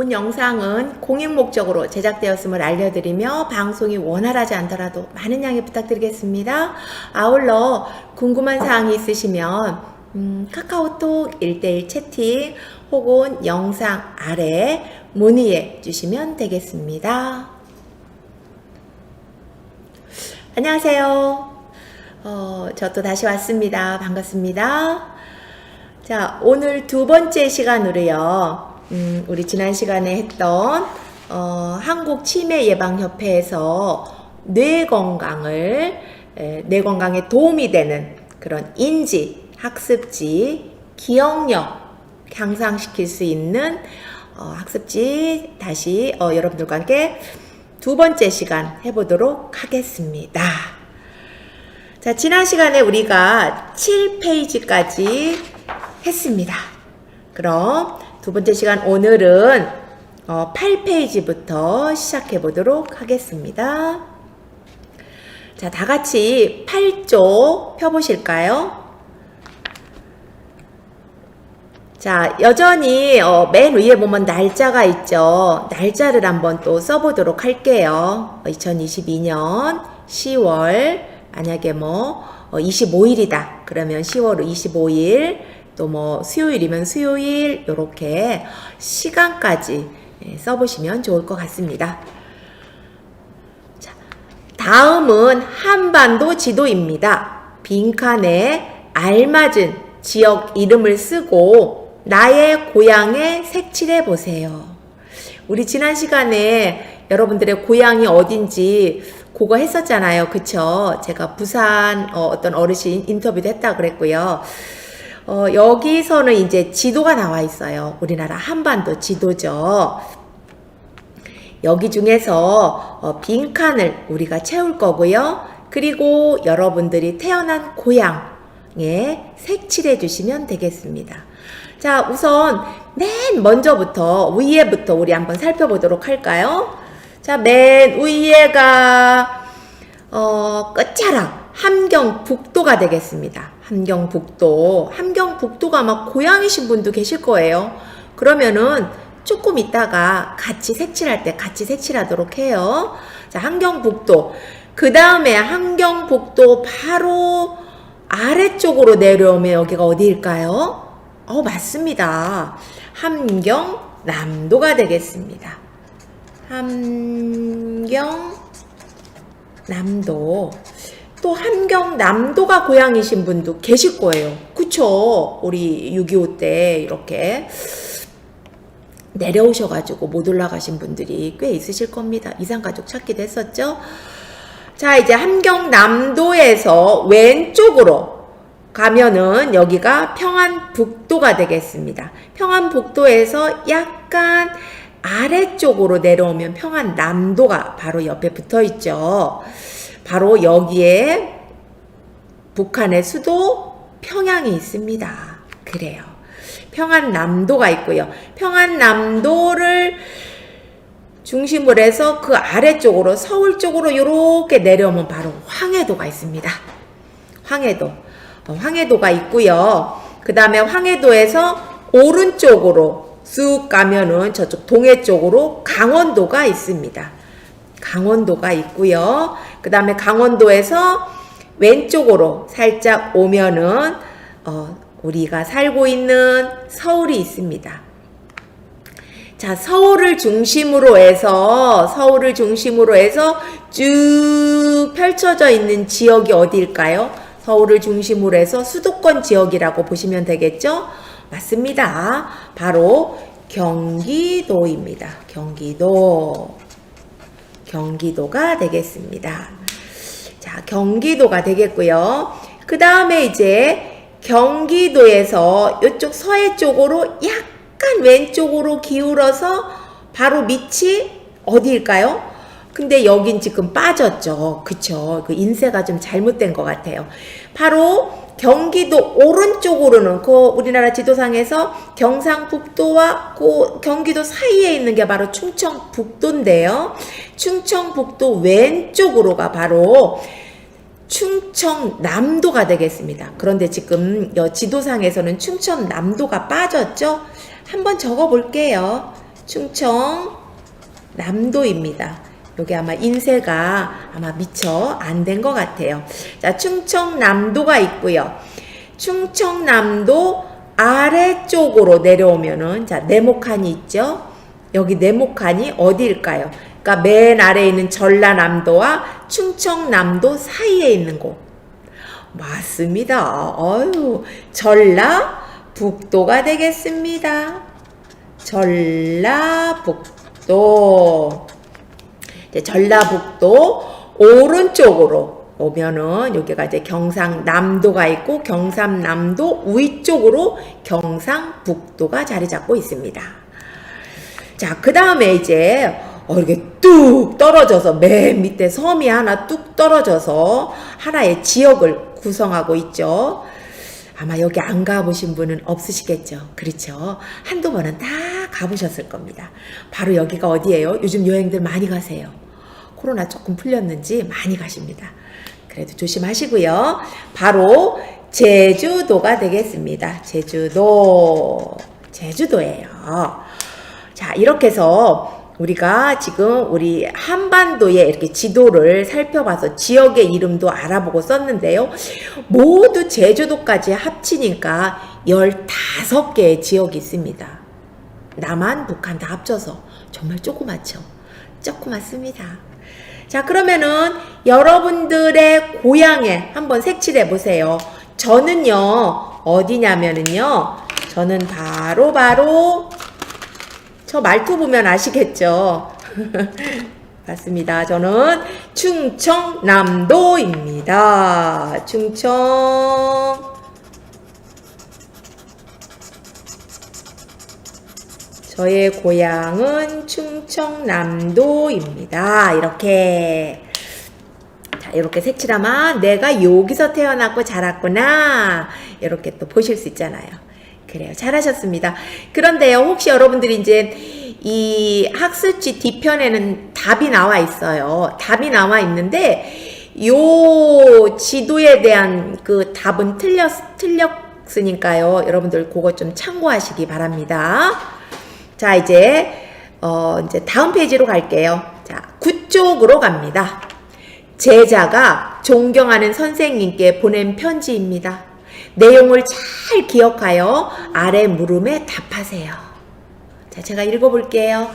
본 영상은 공익 목적으로 제작되었음을 알려드리며 방송이 원활하지 않더라도 많은 양해 부탁드리겠습니다. 아울러 궁금한 사항이 있으시면 카카오톡 1:1 채팅 혹은 영상 아래 문의해 주시면 되겠습니다. 안녕하세요. 저 또 다시 왔습니다. 반갑습니다. 자, 오늘 두 번째 시간으로요. 우리 지난 시간에 했던 한국치매예방협회에서 뇌 건강에 도움이 되는 그런 인지, 학습지, 기억력 향상시킬 수 있는 학습지 다시 여러분들과 함께 두 번째 시간 해보도록 하겠습니다. 자, 지난 시간에 우리가 7페이지까지 했습니다. 그럼 두 번째 시간 오늘은 8페이지부터 시작해 보도록 하겠습니다. 자, 다 같이 8쪽 펴보실까요? 자, 여전히 맨 위에 보면 날짜가 있죠. 날짜를 한번 또 써보도록 할게요. 2022년 10월 만약에 25일이다. 그러면 10월 25일 또 수요일이면 수요일 이렇게 시간까지 써보시면 좋을 것 같습니다. 자, 다음은 한반도 지도입니다. 빈칸에 알맞은 지역 이름을 쓰고 나의 고향에 색칠해 보세요. 우리 지난 시간에 여러분들의 고향이 어딘지 그거 했었잖아요. 그쵸? 제가 부산 어떤 어르신 인터뷰도 했다고 그랬고요. 여기서는 이제 지도가 나와 있어요. 우리나라 한반도 지도죠. 여기 중에서 빈칸을 우리가 채울 거고요. 그리고 여러분들이 태어난 고향에 색칠해 주시면 되겠습니다. 자, 우선 맨 먼저부터 위에부터 우리 한번 살펴보도록 할까요? 자, 맨 위에가 끝자락 함경북도가 되겠습니다. 함경북도가 아마 고향이신 분도 계실 거예요. 그러면은 조금 있다가 같이 색칠할 때 같이 색칠하도록 해요. 자, 함경북도. 그 다음에 함경북도 바로 아래쪽으로 내려오면 여기가 어디일까요? 맞습니다. 함경남도가 되겠습니다. 함경남도. 또 함경남도가 고향이신 분도 계실 거예요. 그쵸? 우리 6.25 때 이렇게 내려오셔가지고 못 올라가신 분들이 꽤 있으실 겁니다. 이산가족 찾기도 했었죠? 자, 이제 함경남도에서 왼쪽으로 가면은 여기가 평안북도가 되겠습니다. 평안북도에서 약간 아래쪽으로 내려오면 평안남도가 바로 옆에 붙어 있죠. 바로 여기에 북한의 수도 평양이 있습니다. 그래요. 평안남도가 있고요. 평안남도를 중심으로 해서 그 아래쪽으로 서울 쪽으로 이렇게 내려오면 바로 황해도가 있습니다. 황해도가 있고요. 그 다음에 황해도에서 오른쪽으로 쑥 가면은 저쪽 동해 쪽으로 강원도가 있습니다. 강원도가 있고요. 그 다음에 강원도에서 왼쪽으로 살짝 오면은 우리가 살고 있는 서울이 있습니다. 자, 서울을 중심으로 해서 쭉 펼쳐져 있는 지역이 어디일까요? 서울을 중심으로 해서 수도권 지역이라고 보시면 되겠죠? 맞습니다. 바로 경기도입니다. 경기도가 되겠습니다. 자, 경기도가 되겠고요. 그 다음에 이제 경기도에서 이쪽 서해 쪽으로 약간 왼쪽으로 기울어서 바로 밑이 어디일까요? 근데 여긴 지금 빠졌죠. 그쵸? 그 인쇄가 좀 잘못된 것 같아요. 바로 경기도 오른쪽으로는 우리나라 지도상에서 경상북도와 경기도 사이에 있는 게 바로 충청북도인데요. 충청북도 왼쪽으로가 바로 충청남도가 되겠습니다. 그런데 지금 지도상에서는 충청남도가 빠졌죠? 한번 적어 볼게요. 충청남도입니다. 여기 아마 인쇄가 아마 미처 안 된 것 같아요. 자, 충청남도가 있고요. 충청남도 아래쪽으로 내려오면은, 자, 네모칸이 있죠? 여기 네모칸이 어디일까요? 그러니까 맨 아래에 있는 전라남도와 충청남도 사이에 있는 곳. 맞습니다. 전라북도가 되겠습니다. 전라북도. 이제 전라북도 오른쪽으로 오면은 여기가 이제 경상남도가 있고 경상남도 위쪽으로 경상북도가 자리 잡고 있습니다. 자, 그 다음에 이제 이렇게 뚝 떨어져서 맨 밑에 섬이 하나 뚝 떨어져서 하나의 지역을 구성하고 있죠. 아마 여기 안 가보신 분은 없으시겠죠. 그렇죠. 한두 번은 다 가보셨을 겁니다. 바로 여기가 어디예요? 요즘 여행들 많이 가세요. 코로나 조금 풀렸는지 많이 가십니다. 그래도 조심하시고요. 바로 제주도가 되겠습니다. 제주도예요. 자, 이렇게 해서 우리가 지금 우리 한반도의 이렇게 지도를 살펴봐서 지역의 이름도 알아보고 썼는데요. 모두 제주도까지 합치니까 15개의 지역이 있습니다. 남한, 북한 다 합쳐서 정말 조그맣죠. 조그맣습니다. 자, 그러면은 여러분들의 고향에 한번 색칠해 보세요. 저는요, 어디냐면은요, 저는 바로 저 말투 보면 아시겠죠? 맞습니다. 저는 충청남도입니다. 저의 고향은 충청남도입니다. 이렇게. 자, 이렇게 색칠하면 내가 여기서 태어났고 자랐구나. 이렇게 또 보실 수 있잖아요. 그래요. 잘하셨습니다. 그런데요, 혹시 여러분들이 이제 이 학습지 뒤편에는 답이 나와 있어요. 답이 나와 있는데, 요 지도에 대한 그 답은 틀렸으니까요. 여러분들 그거 좀 참고하시기 바랍니다. 자, 이제 다음 페이지로 갈게요. 자, 9쪽으로 갑니다. 제자가 존경하는 선생님께 보낸 편지입니다. 내용을 잘 기억하여 아래 물음에 답하세요. 자, 제가 읽어볼게요.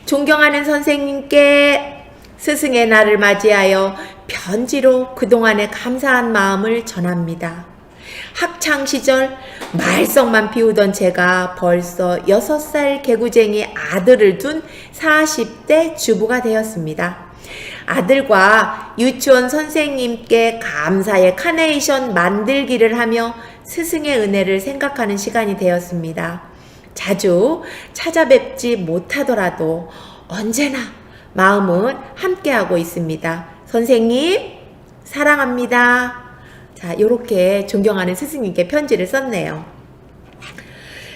존경하는 선생님께 스승의 날을 맞이하여 편지로 그동안의 감사한 마음을 전합니다. 학창시절 말썽만 피우던 제가 벌써 6살 개구쟁이 아들을 둔 40대 주부가 되었습니다. 아들과 유치원 선생님께 감사의 카네이션 만들기를 하며 스승의 은혜를 생각하는 시간이 되었습니다. 자주 찾아뵙지 못하더라도 언제나 마음은 함께하고 있습니다. 선생님, 사랑합니다. 자, 요렇게 존경하는 스승님께 편지를 썼네요.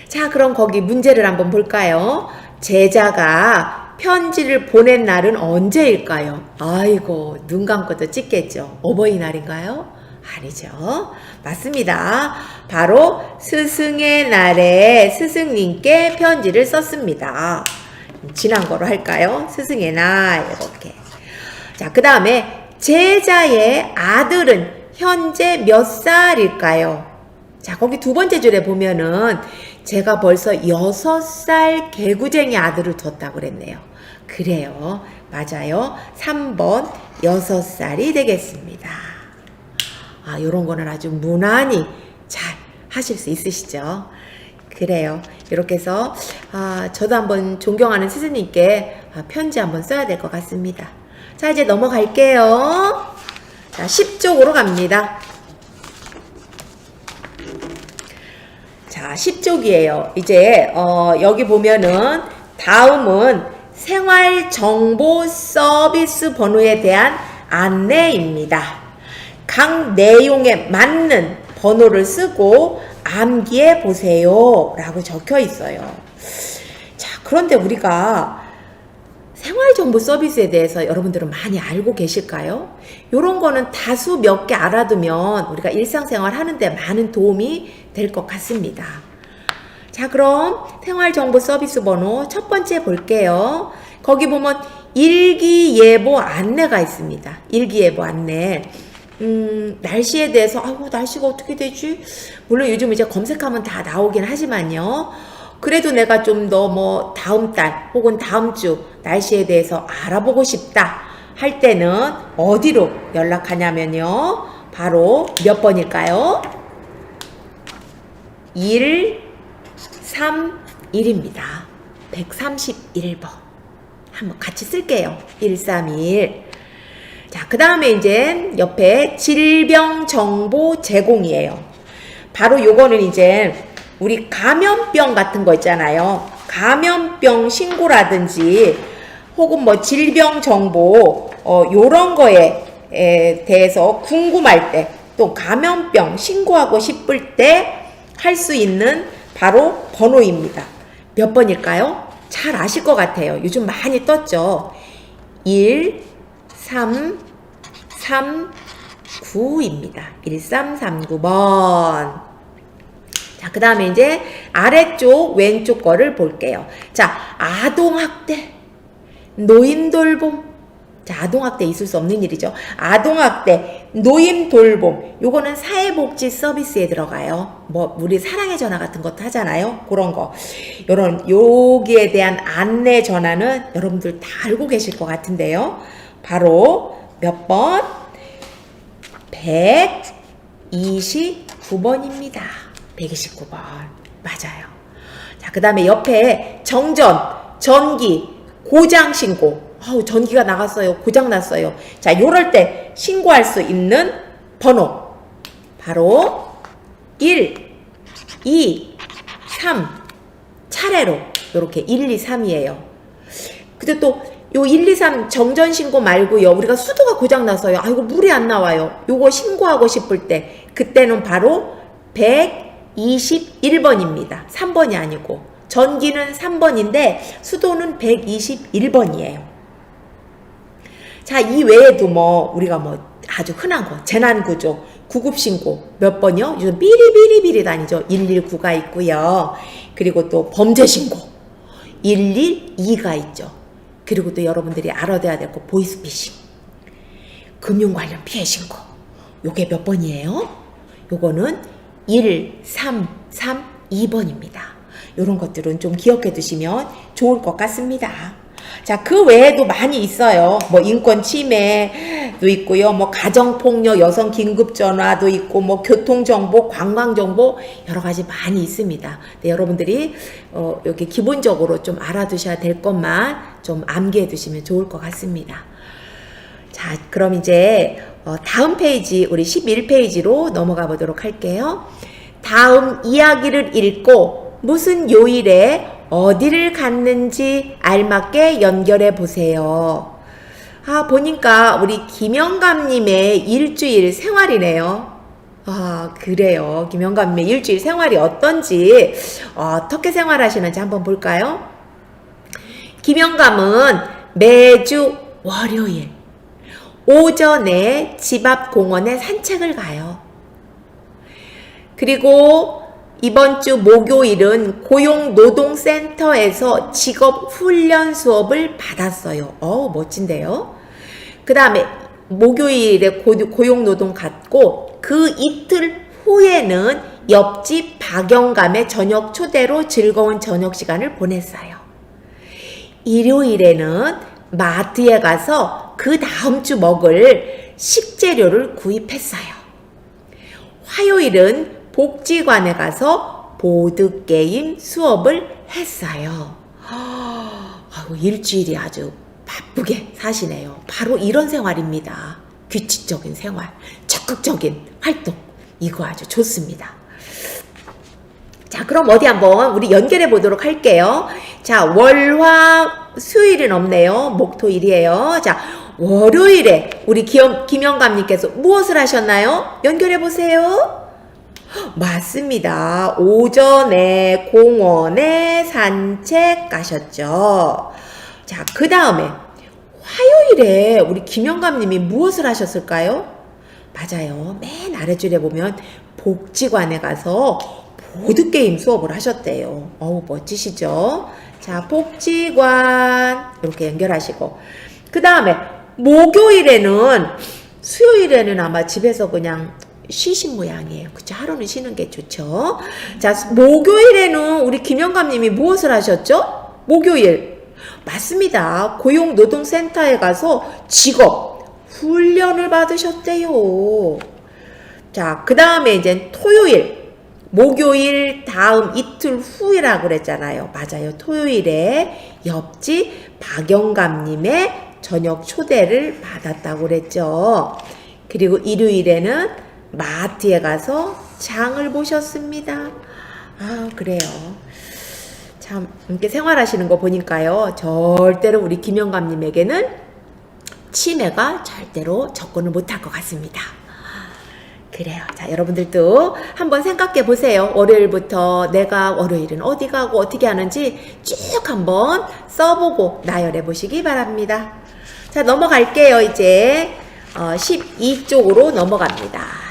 자, 그럼 거기 문제를 한번 볼까요? 제자가 편지를 보낸 날은 언제일까요? 아이고, 눈 감고도 찍겠죠. 어버이날인가요? 아니죠. 맞습니다. 바로 스승의 날에 스승님께 편지를 썼습니다. 지난 거로 할까요? 스승의 날, 이렇게. 자, 그 다음에 제자의 아들은 현재 몇 살일까요? 자, 거기 두 번째 줄에 보면은 제가 벌써 6살 개구쟁이 아들을 뒀다고 그랬네요. 그래요. 맞아요. 3번 6살이 되겠습니다. 아, 요런 거는 아주 무난히 잘 하실 수 있으시죠? 그래요. 이렇게 해서 저도 한번 존경하는 스승님께 편지 한번 써야 될 것 같습니다. 자, 이제 넘어갈게요. 자, 10쪽으로 갑니다. 자, 10쪽이에요. 이제 여기 보면은 다음은 생활정보 서비스 번호에 대한 안내입니다. 각 내용에 맞는 번호를 쓰고 암기해 보세요 라고 적혀 있어요. 자, 그런데 우리가 생활정보 서비스에 대해서 여러분들은 많이 알고 계실까요? 요런 거는 다수 몇 개 알아두면 우리가 일상생활 하는데 많은 도움이 될 것 같습니다. 자, 그럼 생활정보 서비스 번호 첫 번째 볼게요. 거기 보면 일기예보 안내가 있습니다. 일기예보 안내. 날씨에 대해서, 날씨가 어떻게 되지? 물론 요즘 이제 검색하면 다 나오긴 하지만요. 그래도 내가 좀 더 다음 달 혹은 다음 주 날씨에 대해서 알아보고 싶다 할 때는 어디로 연락하냐면요. 바로 몇 번일까요? 131입니다. 131번. 한번 같이 쓸게요. 131. 자, 그 다음에 이제 옆에 질병정보 제공이에요. 바로 요거는 이제 우리 감염병 같은 거 있잖아요. 감염병 신고라든지 혹은 질병정보 요런 거에 대해서 궁금할 때 또 감염병 신고하고 싶을 때 할 수 있는 바로 번호입니다. 몇 번일까요? 잘 아실 것 같아요. 요즘 많이 떴죠. 1339입니다. 1339번. 자, 그 다음에 이제 아래쪽 왼쪽 거를 볼게요. 자, 아동학대, 노인돌봄. 자, 아동학대 있을 수 없는 일이죠. 아동학대, 노인돌봄. 요거는 사회복지 서비스에 들어가요. 우리 사랑의 전화 같은 것도 하잖아요. 그런 거. 여기에 대한 안내 전화는 여러분들 다 알고 계실 것 같은데요. 바로 몇 번? 129번입니다. 129번. 맞아요. 자, 그 다음에 옆에 정전, 전기, 고장 신고. 전기가 나갔어요. 고장 났어요. 자, 요럴 때 신고할 수 있는 번호. 바로 1, 2, 3 차례로 요렇게 1, 2, 3이에요. 근데 또 요 1, 2, 3 정전 신고 말고요. 우리가 수도가 고장 났어요. 아이고 물이 안 나와요. 요거 신고하고 싶을 때 그때는 바로 121번입니다. 3번이 아니고. 전기는 3번인데 수도는 121번이에요. 자, 이 외에도 우리가 아주 흔한 거, 재난구조, 구급신고 몇 번이요? 요즘 삐리삐리삐리 다니죠. 119가 있고요. 그리고 또 범죄신고, 112가 있죠. 그리고 또 여러분들이 알아둬야 될 거, 보이스피싱, 금융 관련 피해 신고. 요게 몇 번이에요? 요거는 1332번입니다. 요런 것들은 좀 기억해 두시면 좋을 것 같습니다. 자, 그 외에도 많이 있어요. 인권 침해도 있고요. 가정폭력, 여성 긴급전화도 있고, 교통정보, 관광정보, 여러 가지 많이 있습니다. 네, 여러분들이, 여기 기본적으로 좀 알아두셔야 될 것만 좀 암기해 두시면 좋을 것 같습니다. 자, 그럼 이제, 다음 페이지, 우리 11페이지로 넘어가 보도록 할게요. 다음 이야기를 읽고 무슨 요일에 어디를 갔는지 알맞게 연결해 보세요. 보니까 우리 김영감님의 일주일 생활이네요. 그래요. 김영감님의 일주일 생활이 어떤지, 어떻게 생활하시는지 한번 볼까요? 김영감은 매주 월요일 오전에 집 앞 공원에 산책을 가요. 그리고 이번 주 목요일은 고용노동센터에서 직업훈련 수업을 받았어요. 멋진데요? 그 다음에 목요일에 고용노동 갔고 그 이틀 후에는 옆집 박영감의 저녁 초대로 즐거운 저녁 시간을 보냈어요. 일요일에는 마트에 가서 그 다음 주 먹을 식재료를 구입했어요. 화요일은 복지관에 가서 보드게임 수업을 했어요. 일주일이 아주 바쁘게 사시네요. 바로 이런 생활입니다. 규칙적인 생활, 적극적인 활동. 이거 아주 좋습니다. 자, 그럼 어디 한번 우리 연결해 보도록 할게요. 자, 월화 수요일은 없네요. 목토일이에요. 자, 월요일에 우리 김영감님께서 무엇을 하셨나요? 연결해 보세요. 맞습니다. 오전에 공원에 산책 가셨죠. 자, 그 다음에 화요일에 우리 김영감님이 무엇을 하셨을까요? 맞아요. 맨 아래줄에 보면 복지관에 가서 보드게임 수업을 하셨대요. 어우, 멋지시죠? 자, 복지관 이렇게 연결하시고, 그 다음에 목요일에는, 수요일에는 아마 집에서 그냥 쉬신 모양이에요. 그쵸? 하루는 쉬는 게 좋죠. 자, 목요일에는 우리 김영감님이 무엇을 하셨죠? 목요일. 맞습니다. 고용노동센터에 가서 직업 훈련을 받으셨대요. 자, 그 다음에 이제 토요일. 목요일 다음 이틀 후이라고 그랬잖아요. 맞아요. 토요일에 옆집 박영감님의 저녁 초대를 받았다고 그랬죠. 그리고 일요일에는 마트에 가서 장을 보셨습니다. 아, 그래요. 참, 이렇게 생활하시는 거 보니까요. 절대로 우리 김영감님에게는 치매가 절대로 접근을 못할 것 같습니다. 그래요. 자, 여러분들도 한번 생각해 보세요. 월요일부터 내가 월요일은 어디 가고 어떻게 하는지 쭉 한번 써보고 나열해 보시기 바랍니다. 자, 넘어갈게요. 이제 12쪽으로 넘어갑니다.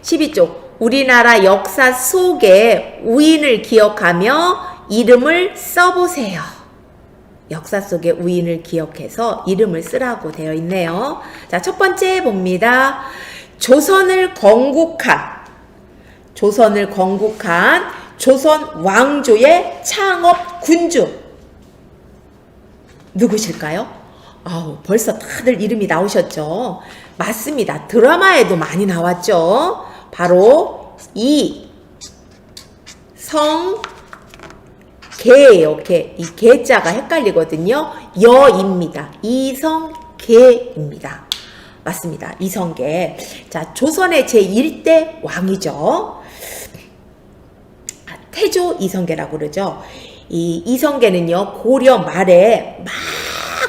12쪽. 우리나라 역사 속에 우인을 기억하며 이름을 써보세요. 역사 속의 우인을 기억해서 이름을 쓰라고 되어 있네요. 자, 첫 번째 봅니다. 조선을 건국한 조선 왕조의 창업 군주. 누구실까요? 아우, 벌써 다들 이름이 나오셨죠? 맞습니다. 드라마에도 많이 나왔죠? 바로 이성계예요. 이 계자가 헷갈리거든요. 여입니다. 이성계입니다. 맞습니다. 이성계. 자, 조선의 제1대 왕이죠. 태조 이성계라고 그러죠. 이 이성계는요, 고려 말에 막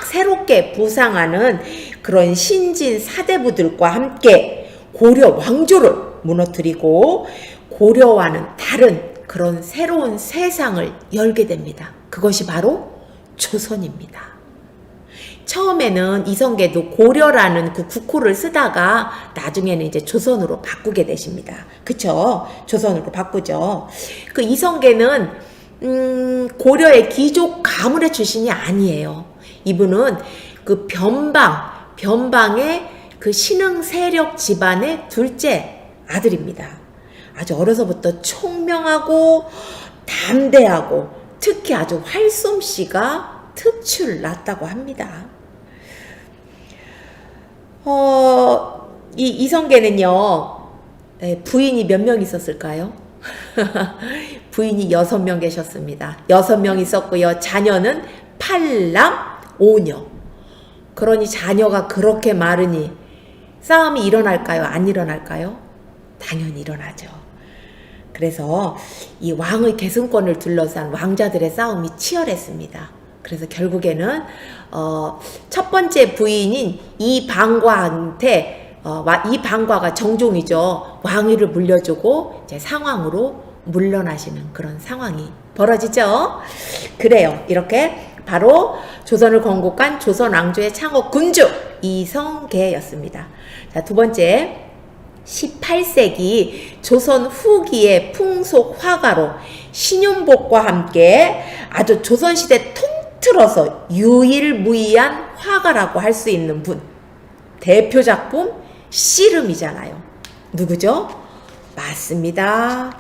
새롭게 부상하는 그런 신진 사대부들과 함께 고려 왕조를 무너뜨리고 고려와는 다른 그런 새로운 세상을 열게 됩니다. 그것이 바로 조선입니다. 처음에는 이성계도 고려라는 그 국호를 쓰다가 나중에는 이제 조선으로 바꾸게 되십니다. 그쵸? 조선으로 바꾸죠. 그 이성계는 고려의 귀족 가문의 출신이 아니에요. 이분은 그 변방의 그 신흥 세력 집안의 둘째 아들입니다. 아주 어려서부터 총명하고 담대하고 특히 아주 활솜씨가 특출났다고 합니다. 이 이성계는요, 부인이 몇 명 있었을까요? 부인이 6명 계셨습니다. 6명 있었고요. 자녀는 8남 5녀. 그러니 자녀가 그렇게 많으니 싸움이 일어날까요? 안 일어날까요? 당연히 일어나죠. 그래서 이 왕의 계승권을 둘러싼 왕자들의 싸움이 치열했습니다. 그래서 결국에는 첫 번째 부인인 이방과한테 이방과가 정종이죠. 왕위를 물려주고 이제 상황으로 물러나시는 그런 상황이 벌어지죠. 그래요. 이렇게 바로 조선을 건국한 조선 왕조의 창업 군주 이성계였습니다. 자, 두 번째, 18세기 조선 후기의 풍속 화가로 신윤복과 함께 아주 조선시대 통틀어서 유일무이한 화가라고 할 수 있는 분. 대표 작품 씨름이잖아요. 누구죠? 맞습니다.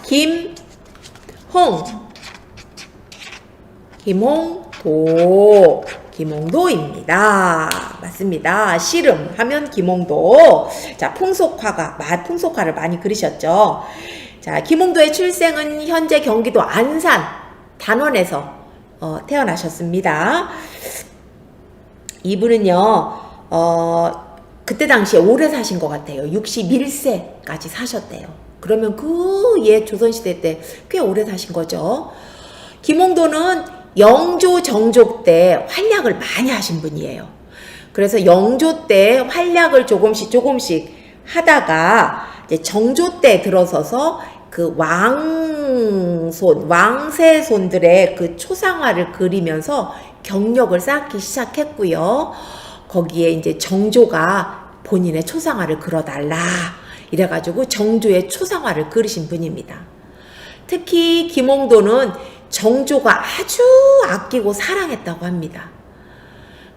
김홍도입니다. 맞습니다. 씨름 하면 김홍도. 자, 풍속화를 많이 그리셨죠. 자, 김홍도의 출생은 현재 경기도 안산 단원에서 태어나셨습니다. 이분은요, 그때 당시에 오래 사신 것 같아요. 61세까지 사셨대요. 그러면 조선시대 때 꽤 오래 사신 거죠. 김홍도는 영조, 정조 때 활약을 많이 하신 분이에요. 그래서 영조 때 활약을 조금씩 하다가 이제 정조 때 들어서서 그 왕세손들의 그 초상화를 그리면서 경력을 쌓기 시작했고요. 거기에 이제 정조가 본인의 초상화를 그려달라 이래가지고 정조의 초상화를 그리신 분입니다. 특히 김홍도는 정조가 아주 아끼고 사랑했다고 합니다.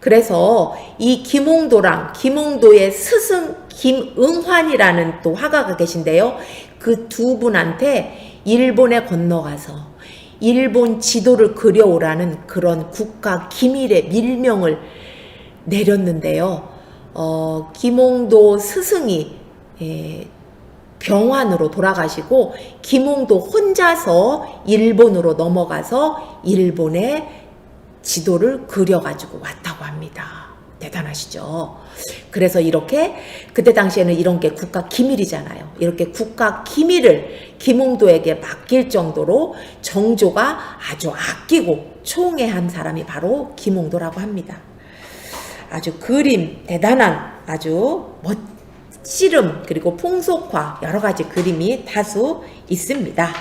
그래서 이 김홍도의 스승 김응환이라는 또 화가가 계신데요. 그 두 분한테 일본에 건너가서 일본 지도를 그려오라는 그런 국가 기밀의 밀명을 내렸는데요. 김홍도 스승이 병환으로 돌아가시고 김홍도 혼자서 일본으로 넘어가서 일본의 지도를 그려가지고 왔다고 합니다. 대단하시죠? 그래서 이렇게 그때 당시에는 이런 게 국가 기밀이잖아요. 이렇게 국가 기밀을 김홍도에게 맡길 정도로 정조가 아주 아끼고 총애한 사람이 바로 김홍도라고 합니다. 아주 그림 대단한 아주 멋지름 그리고 풍속화 여러 가지 그림이 다수 있습니다.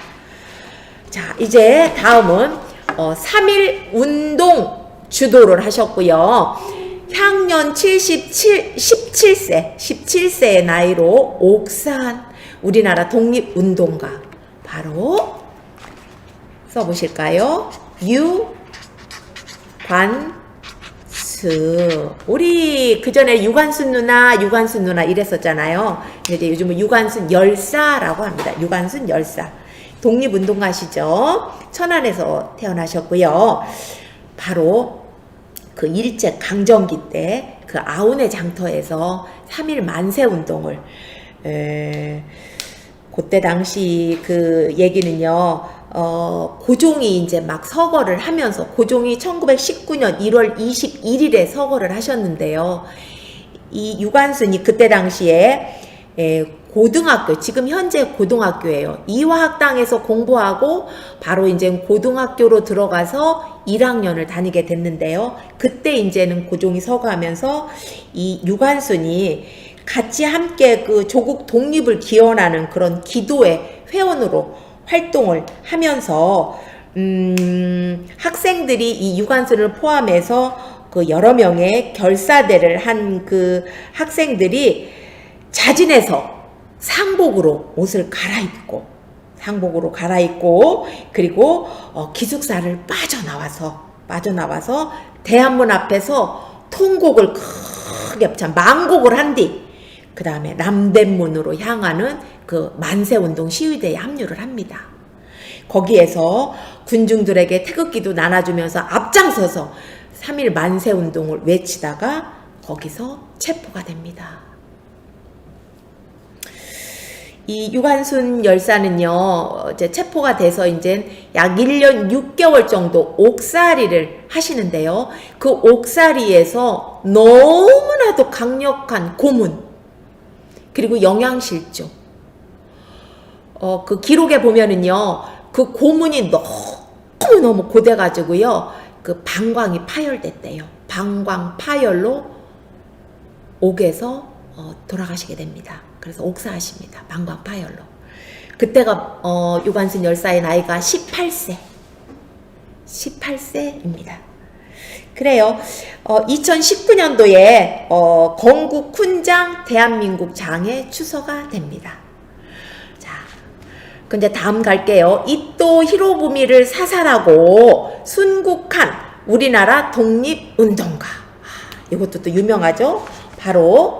자, 이제 다음은 3.1 운동 주도를 하셨고요. 향년 17세의 나이로 옥사한 우리나라 독립운동가 바로 써보실까요? 유관순. 우리 그전에 유관순 누나 이랬었잖아요. 이제 요즘은 유관순 열사라고 합니다. 유관순 열사. 독립운동가시죠. 천안에서 태어나셨고요. 바로 그 일제 강점기 때 그 아운의 장터에서 3.1 만세운동을 그때 당시 그 얘기는요. 고종이 이제 막 서거를 하면서 고종이 1919년 1월 21일에 서거를 하셨는데요. 이 유관순이 그때 당시에 고등학교, 지금 현재 고등학교예요. 이화학당에서 공부하고 바로 이제 고등학교로 들어가서 1학년을 다니게 됐는데요. 그때 이제는 고종이 서거하면서 이 유관순이 같이 함께 그 조국 독립을 기원하는 그런 기도의 회원으로 활동을 하면서 학생들이 이 유관순을 포함해서 그 여러 명의 결사대를 한 그 학생들이 자진해서 상복으로 옷을 갈아입고 그리고 기숙사를 빠져나와서 대한문 앞에서 통곡을 크게 망곡을 한 뒤 그 다음에 남대문으로 향하는 그 만세운동 시위대에 합류를 합니다. 거기에서 군중들에게 태극기도 나눠주면서 앞장서서 3.1 만세운동을 외치다가 거기서 체포가 됩니다. 이 유관순 열사는요, 이제 체포가 돼서 이제 약 1년 6개월 정도 옥살이를 하시는데요. 그 옥살이에서 너무나도 강력한 고문, 그리고 영양실조. 그 기록에 보면은요, 그 고문이 너무 고돼가지고요, 그 방광이 파열됐대요. 방광 파열로 옥에서 돌아가시게 됩니다. 그래서 옥사하십니다. 방광 파열로. 그때가 유관순 열사의 나이가 18세입니다. 그래요. 2019년도에 건국 훈장 대한민국 장에 추서가 됩니다. 자, 근데 다음 갈게요. 이토 히로부미를 사살하고 순국한 우리나라 독립운동가. 이것도 또 유명하죠. 바로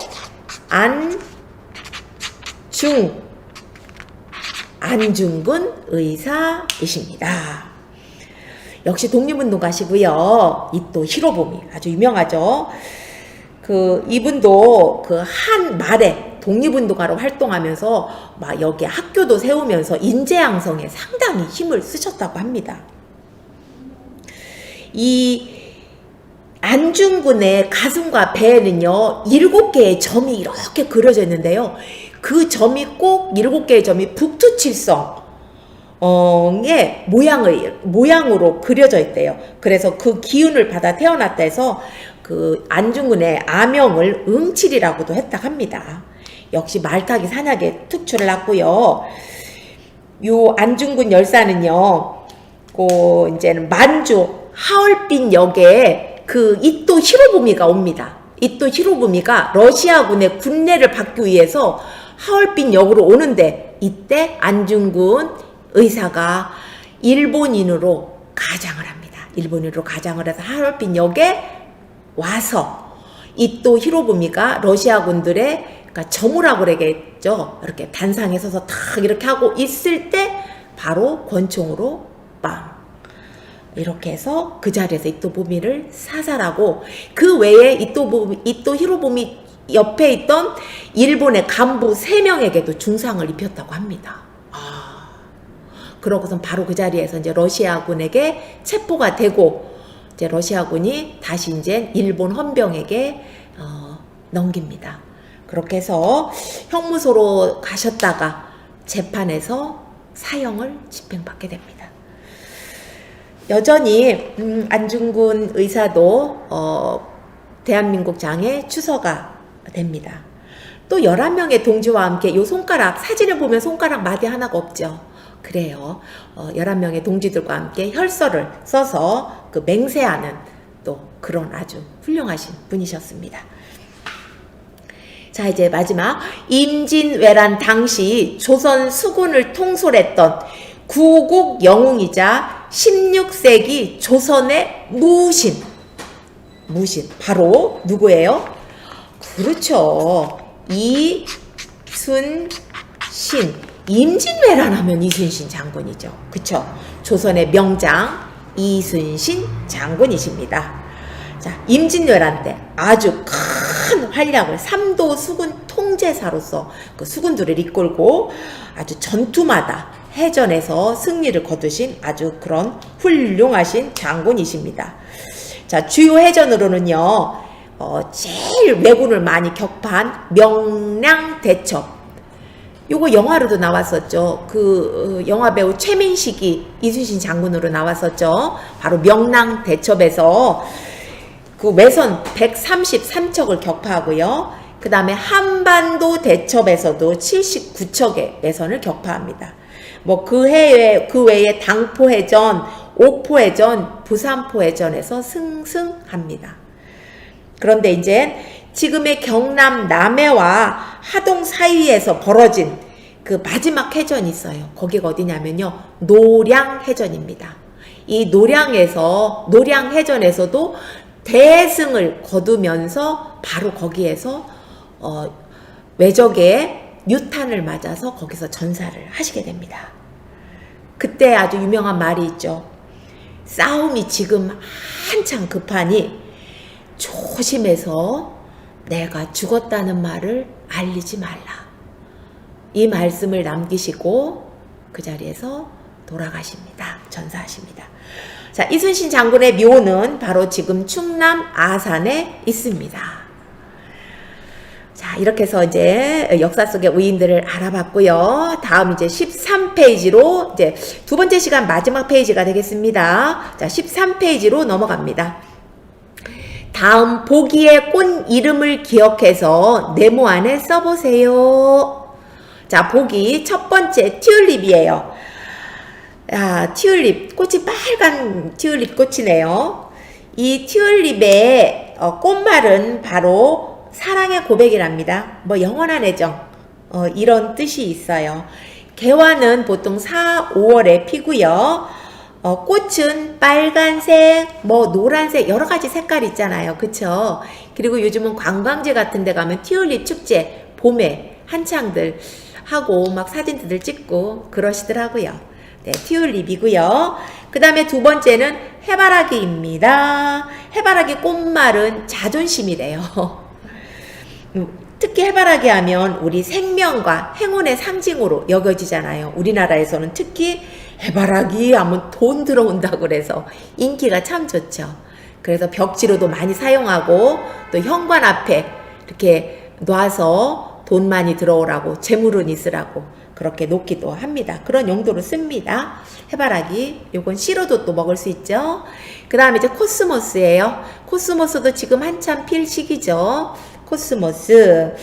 안중근 의사이십니다. 역시 독립운동가시고요. 이토 히로부미 아주 유명하죠. 그 이분도 그 한 말에 독립운동가로 활동하면서 막 여기 학교도 세우면서 인재 양성에 상당히 힘을 쓰셨다고 합니다. 이 안중근의 가슴과 배에는요 7개의 점이 이렇게 그려져 있는데요. 그 점이 꼭 7개의 점이 북두칠성의 모양으로 그려져 있대요. 그래서 그 기운을 받아 태어났다 해서 그 안중근의 아명을 응칠이라고도 했다 합니다. 역시 말타기 산약에 특출을 났고요. 요 안중근 열사는요, 이제는 만주 하얼빈 역에 그 이토 히로부미가 옵니다. 이토 히로부미가 러시아군의 군례를 받기 위해서 하얼빈 역으로 오는데 이때 안중근 의사가 일본인으로 가장을 합니다. 일본인으로 가장을 해서 하얼빈 역에 와서 이토 히로부미가 러시아군들의 그러니까 점우라고 그러겠죠. 이렇게 단상에 서서 탁 이렇게 하고 있을 때 바로 권총으로 빵 이렇게 해서 그 자리에서 이토부미를 사살하고 그 외에 이토 히로부미 옆에 있던 일본의 간부 3명에게도 중상을 입혔다고 합니다. 그러고선 바로 그 자리에서 이제 러시아군에게 체포가 되고 이제 러시아군이 다시 이제 일본 헌병에게 넘깁니다. 그렇게 해서 형무소로 가셨다가 재판에서 사형을 집행받게 됩니다. 여전히 안중근 의사도 대한민국 장에 추서가 됩니다. 또 11명의 동지와 함께 이 손가락 사진을 보면 손가락 마디 하나가 없죠. 그래요. 11명의 동지들과 함께 혈서를 써서 그 맹세하는 또 그런 아주 훌륭하신 분이셨습니다. 자, 이제 마지막 임진왜란 당시 조선 수군을 통솔했던 구국 영웅이자 16세기 조선의 무신 바로 누구예요? 그렇죠. 이순신. 임진왜란 하면 이순신 장군이죠. 그쵸? 조선의 명장 이순신 장군이십니다. 자, 임진왜란 때 아주 큰 활약을 삼도 수군 통제사로서 그 수군들을 이끌고 아주 전투마다 해전에서 승리를 거두신 아주 그런 훌륭하신 장군이십니다. 자, 주요 해전으로는요, 제일 왜군을 많이 격파한 명량대첩. 요거 영화로도 나왔었죠. 그 영화 배우 최민식이 이순신 장군으로 나왔었죠. 바로 명량대첩에서 그 외선 133척을 격파하고요. 그 다음에 한반도 대첩에서도 79척의 외선을 격파합니다. 뭐 그 외에 당포해전, 옥포해전, 부산포해전에서 승승합니다. 그런데 이제 지금의 경남 남해와 하동 사이에서 벌어진 그 마지막 해전이 있어요. 거기가 어디냐면요, 노량해전입니다. 이 노량해전에서도 대승을 거두면서 바로 거기에서 외적의 유탄을 맞아서 거기서 전사를 하시게 됩니다. 그때 아주 유명한 말이 있죠. 싸움이 지금 한창 급하니 조심해서 내가 죽었다는 말을 알리지 말라. 이 말씀을 남기시고 그 자리에서 돌아가십니다. 전사하십니다. 자, 이순신 장군의 묘는 바로 지금 충남 아산에 있습니다. 자, 이렇게 해서 이제 역사 속의 우인들을 알아봤고요. 다음 이제 13페이지로 이제 두 번째 시간 마지막 페이지가 되겠습니다. 자, 13페이지로 넘어갑니다. 다음 보기의 꽃 이름을 기억해서 네모 안에 써보세요. 자, 보기 첫 번째 튤립이에요. 튤립, 꽃이 빨간 튤립 꽃이네요. 이 튤립의 꽃말은 바로 사랑의 고백이랍니다. 뭐 영원한 애정, 이런 뜻이 있어요. 개화는 보통 4, 5월에 피고요. 꽃은 빨간색, 뭐 노란색 여러 가지 색깔 있잖아요. 그쵸? 그리고 요즘은 관광지 같은 데 가면 튤립 축제 봄에 한창들 하고 막 사진들 찍고 그러시더라고요. 네, 튤립이고요. 그 다음에 두 번째는 해바라기입니다. 해바라기 꽃말은 자존심이래요. 특히 해바라기 하면 우리 생명과 행운의 상징으로 여겨지잖아요. 우리나라에서는 특히 해바라기 하면 돈 들어온다고 그래서 인기가 참 좋죠. 그래서 벽지로도 많이 사용하고 또 현관 앞에 이렇게 놔서 돈 많이 들어오라고 재물은 있으라고 그렇게 놓기도 합니다. 그런 용도로 씁니다. 해바라기 요건 씨로도 또 먹을 수 있죠. 그 다음에 이제 코스모스예요. 코스모스도 지금 한참 필 시기죠. 코스모스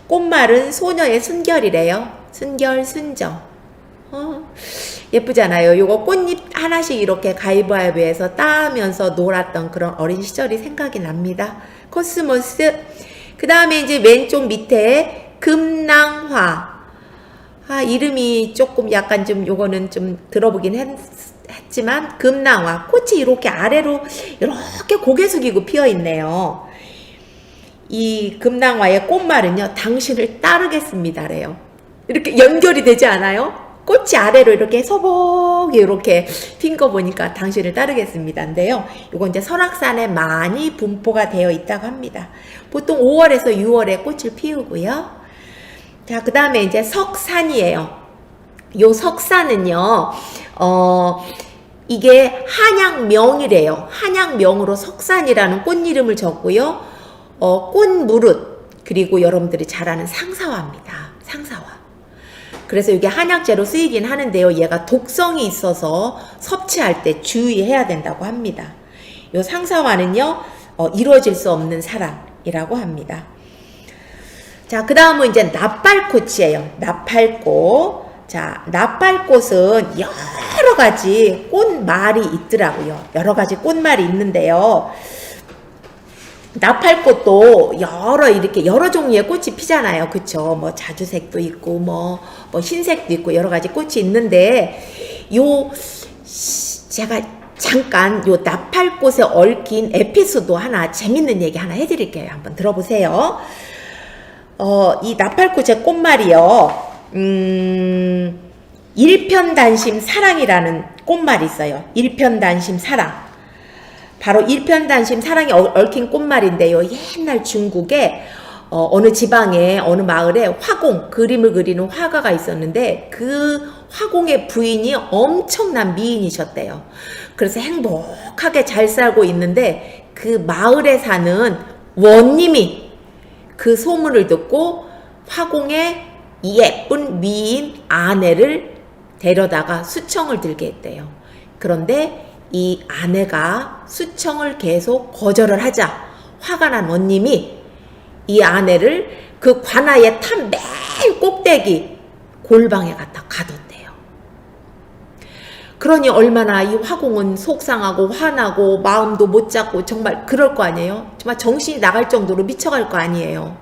꽃말은 소녀의 순결이래요. 순결 순정. 예쁘잖아요. 요거 꽃잎 하나씩 이렇게 가위바위보해서 따면서 놀았던 그런 어린 시절이 생각이 납니다. 코스모스. 그 다음에 이제 왼쪽 밑에 금낭화. 이름이 조금 약간 좀 요거는 좀 들어보긴 했지만 금낭화. 꽃이 이렇게 아래로 이렇게 고개 숙이고 피어 있네요. 이 금낭화의 꽃말은요, 당신을 따르겠습니다래요. 이렇게 연결이 되지 않아요? 꽃이 아래로 이렇게 소복이 이렇게 핀 거 보니까 당신을 따르겠습니다인데요. 이건 이제 설악산에 많이 분포가 되어 있다고 합니다. 보통 5월에서 6월에 꽃을 피우고요. 자, 그 다음에 이제 석산이에요. 요 석산은요, 이게 한약명이래요. 한약명으로 석산이라는 꽃 이름을 줬고요. 꽃무릇, 그리고 여러분들이 잘 아는 상사화입니다. 상사화. 그래서 이게 한약재로 쓰이긴 하는데요. 얘가 독성이 있어서 섭취할 때 주의해야 된다고 합니다. 요 상사화는요, 이루어질 수 없는 사랑이라고 합니다. 자, 그 다음은 이제 나팔꽃이에요. 나팔꽃. 자, 나팔꽃은 여러 가지 꽃말이 있더라고요. 여러 가지 꽃말이 있는데요. 나팔꽃도 이렇게 여러 종류의 꽃이 피잖아요. 그쵸? 뭐 자주색도 있고, 뭐 흰색도 있고, 여러 가지 꽃이 있는데, 제가 잠깐 요 나팔꽃에 얽힌 에피소드 하나, 재밌는 얘기 하나 해드릴게요. 한번 들어보세요. 이 나팔꽃의 꽃말이요, 일편단심 사랑이라는 꽃말이 있어요. 일편단심 사랑. 바로 일편단심 사랑이 얽힌 꽃말인데요. 옛날 중국에 어느 지방에 어느 마을에 화공, 그림을 그리는 화가가 있었는데 그 화공의 부인이 엄청난 미인이셨대요. 그래서 행복하게 잘 살고 있는데 그 마을에 사는 원님이 그 소문을 듣고 화공의 예쁜 미인 아내를 데려다가 수청을 들게 했대요. 그런데 이 아내가 수청을 계속 거절을 하자 화가 난 원님이 이 아내를 그 관아의 탑 맨 꼭대기 골방에 갖다 가뒀대요. 그러니 얼마나 이 화공은 속상하고 화나고 마음도 못 잡고 정말 그럴 거 아니에요? 정말 정신이 나갈 정도로 미쳐갈 거 아니에요?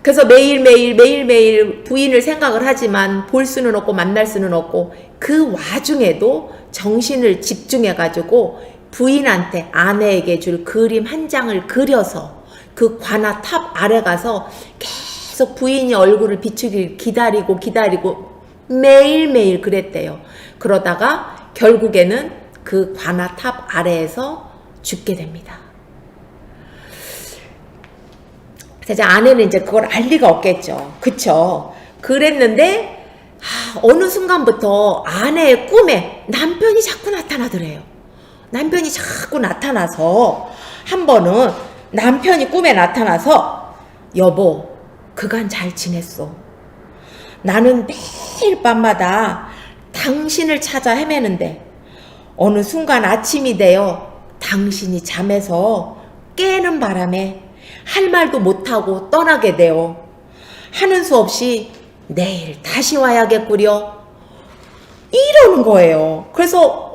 그래서 매일매일 부인을 생각을 하지만 볼 수는 없고 만날 수는 없고 그 와중에도 정신을 집중해가지고 부인한테 아내에게 줄 그림 한 장을 그려서 그 관아 탑 아래 가서 계속 부인이 얼굴을 비추길 기다리고 매일매일 그랬대요. 그러다가 결국에는 그 관아 탑 아래에서 죽게 됩니다. 그래서 아내는 이제 그걸 알 리가 없겠죠. 그쵸? 그랬는데 어느 순간부터 아내의 꿈에 남편이 자꾸 나타나더래요. 남편이 자꾸 나타나서 한 번은 남편이 꿈에 나타나서 여보, 그간 잘 지냈어. 나는 매일 밤마다 당신을 찾아 헤매는데 어느 순간 아침이 되어 당신이 잠에서 깨는 바람에 할 말도 못하고 떠나게 되어 하는 수 없이 내일 다시 와야겠구려 이러는 거예요. 그래서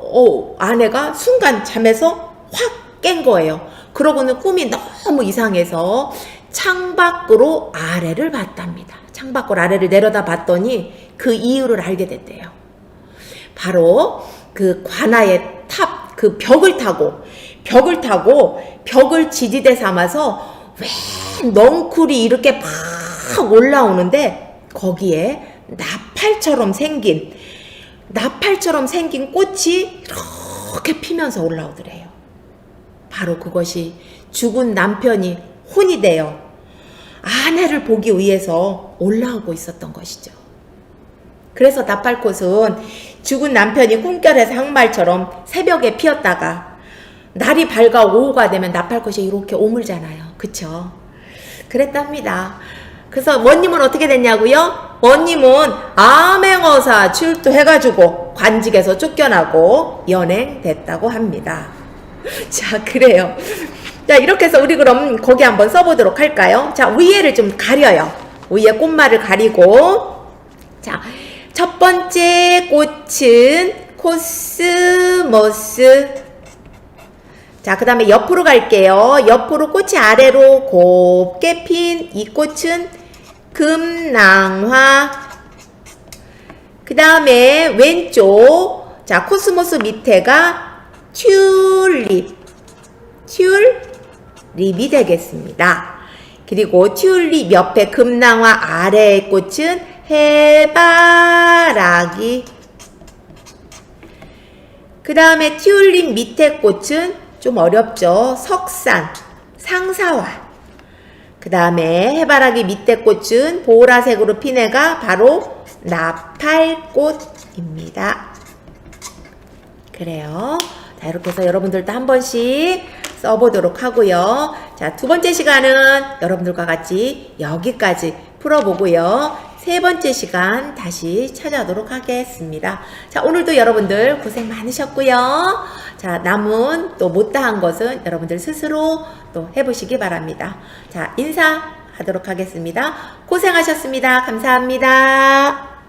아내가 순간 잠에서 확 깬 거예요. 그러고는 꿈이 너무 이상해서 창밖으로 아래를 봤답니다. 창밖으로 아래를 내려다 봤더니 그 이유를 알게 됐대요. 바로 그 관아의 탑, 그 벽을 타고 벽을 지지대 삼아서 왜 넝쿨이 이렇게 팍 올라오는데 거기에 나팔처럼 생긴 꽃이 이렇게 피면서 올라오더래요. 바로 그것이 죽은 남편이 혼이 되어 아내를 보기 위해서 올라오고 있었던 것이죠. 그래서 나팔꽃은 죽은 남편이 꿈결에서 항말처럼 새벽에 피었다가 날이 밝아 오후가 되면 나팔꽃이 이렇게 오물잖아요. 그쵸? 그랬답니다. 그래서 원님은 어떻게 됐냐고요? 원님은 암행어사 출두해가지고 관직에서 쫓겨나고 연행됐다고 합니다. 자, 그래요. 자, 이렇게 해서 우리 그럼 거기 한번 써보도록 할까요? 자, 위에를 좀 가려요. 위에 꽃말을 가리고. 자, 첫 번째 꽃은 코스모스. 자, 그 다음에 옆으로 갈게요. 옆으로 꽃이 아래로 곱게 핀 이 꽃은 금낭화. 그 다음에 왼쪽, 자, 코스모스 밑에가 튤립. 튤립이 되겠습니다. 그리고 튤립 옆에 금낭화 아래의 꽃은 해바라기. 그 다음에 튤립 밑에 꽃은 좀 어렵죠. 석산, 상사화. 그 다음에 해바라기 밑에 꽃은 보라색으로 핀 애가 바로 나팔꽃입니다. 그래요. 자, 이렇게 해서 여러분들도 한 번씩 써보도록 하고요. 자, 두 번째 시간은 여러분들과 같이 여기까지 풀어보고요. 세 번째 시간 다시 찾아오도록 하겠습니다. 자, 오늘도 여러분들 고생 많으셨고요. 자, 남은 또 못다한 것은 여러분들 스스로 또 해보시기 바랍니다. 자, 인사하도록 하겠습니다. 고생하셨습니다. 감사합니다.